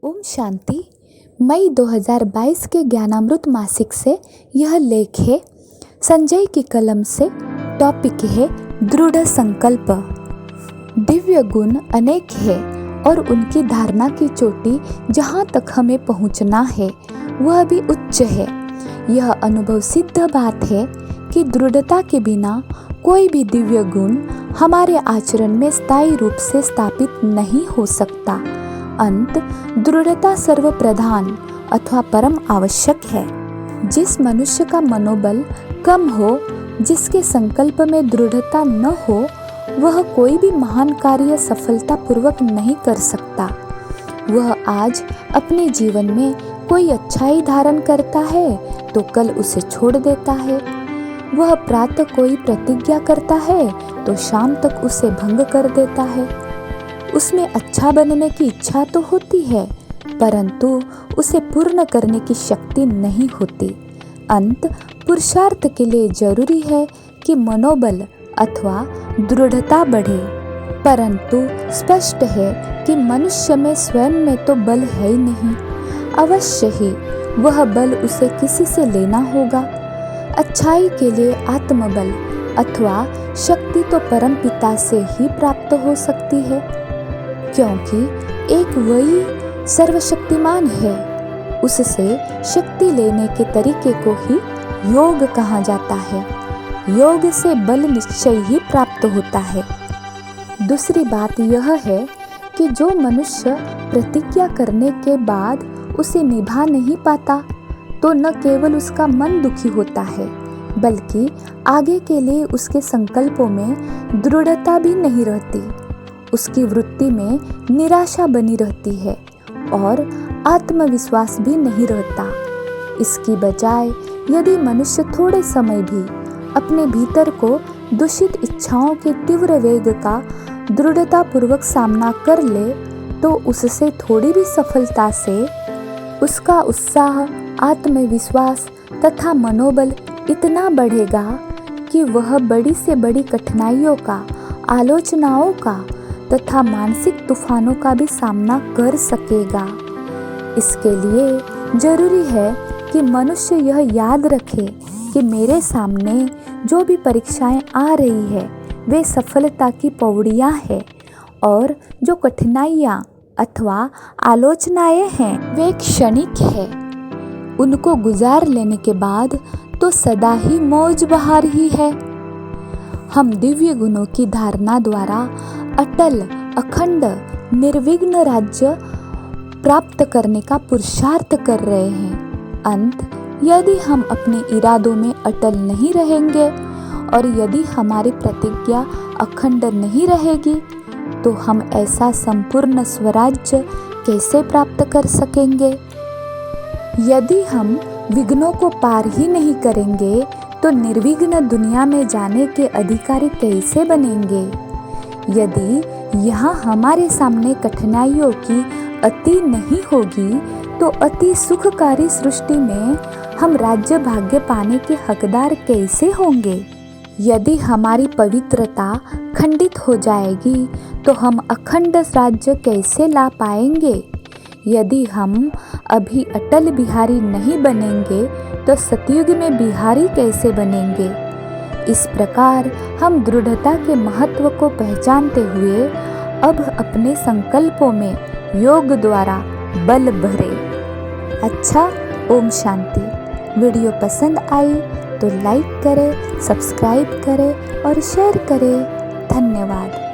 ओम शांति। मई 2022 के ज्ञानामृत मासिक से यह लेख है। संजय की कलम से। टॉपिक है दृढ़ संकल्प। दिव्य गुण अनेक है और उनकी धारणा की चोटी जहाँ तक हमें पहुँचना है वह भी उच्च है। यह अनुभव सिद्ध बात है कि दृढ़ता के बिना कोई भी दिव्य गुण हमारे आचरण में स्थायी रूप से स्थापित नहीं हो सकता। अंत दृढ़ता सर्वप्रधान अथवा परम आवश्यक है। जिस मनुष्य का मनोबल कम हो, जिसके संकल्प में दृढ़ता न हो, वह कोई भी महान कार्य सफलतापूर्वक नहीं कर सकता। वह आज अपने जीवन में कोई अच्छाई धारण करता है तो कल उसे छोड़ देता है। वह प्रातः कोई प्रतिज्ञा करता है तो शाम तक उसे भंग कर देता है। उसमें अच्छा बनने की इच्छा तो होती है, परंतु उसे पूर्ण करने की शक्ति नहीं होती। अंत पुरुषार्थ के लिए जरूरी है कि मनोबल अथवा दृढ़ता बढ़े, परंतु स्पष्ट है कि मनुष्य में स्वयं में तो बल है ही नहीं। अवश्य ही वह बल उसे किसी से लेना होगा। अच्छाई के लिए आत्मबल अथवा शक्ति तो परम पिता से ही प्राप्त हो सकती है, क्योंकि एक वही सर्वशक्तिमान है। उससे शक्ति लेने के तरीके को ही योग कहा जाता है। योग से बल निश्चय ही प्राप्त होता है। दूसरी बात यह है कि जो मनुष्य प्रतिज्ञा करने के बाद उसे निभा नहीं पाता तो न केवल उसका मन दुखी होता है, बल्कि आगे के लिए उसके संकल्पों में दृढ़ता भी नहीं रहती। उसकी वृत्ति में निराशा बनी रहती है और आत्मविश्वास भी नहीं रहता। इसकी बजाय यदि मनुष्य थोड़े समय भी अपने भीतर को दूषित इच्छाओं के तीव्र वेग का दृढ़तापूर्वक सामना कर ले तो उससे थोड़ी भी सफलता से उसका उत्साह, आत्मविश्वास तथा मनोबल इतना बढ़ेगा कि वह बड़ी से बड़ी कठिनाइयों का, आलोचनाओं का तथा मानसिक तूफानों का भी सामना कर सकेगा। इसके लिए जरूरी है कि मनुष्य यह याद रखे कि मेरे सामने जो भी परीक्षाएं आ रही है वे सफलता की पौड़ियां हैं और जो कठिनाइयां अथवा आलोचनाएं हैं वे क्षणिक है। उनको गुजार लेने के बाद तो सदा ही मौज बहार ही है। हम दिव्य गुणों की धारणा द्वारा अटल, अखंड, निर्विघ्न राज्य प्राप्त करने का पुरुषार्थ कर रहे हैं। अंत यदि हम अपने इरादों में अटल नहीं रहेंगे और यदि हमारी प्रतिज्ञा अखंड नहीं रहेगी तो हम ऐसा संपूर्ण स्वराज्य कैसे प्राप्त कर सकेंगे। यदि हम विघ्नों को पार ही नहीं करेंगे तो निर्विघ्न दुनिया में जाने के अधिकारी कैसे बनेंगे। यदि यहाँ हमारे सामने कठिनाइयों की अति नहीं होगी तो अति सुखकारी सृष्टि में हम राज्य भाग्य पाने के हकदार कैसे होंगे। यदि हमारी पवित्रता खंडित हो जाएगी तो हम अखंड राज्य कैसे ला पाएंगे। यदि हम अभी अटल बिहारी नहीं बनेंगे तो सतयुग में बिहारी कैसे बनेंगे। इस प्रकार हम दृढ़ता के महत्व को पहचानते हुए अब अपने संकल्पों में योग द्वारा बल भरे। अच्छा, ओम शांति। वीडियो पसंद आई तो लाइक करें, सब्सक्राइब करें और शेयर करें। धन्यवाद।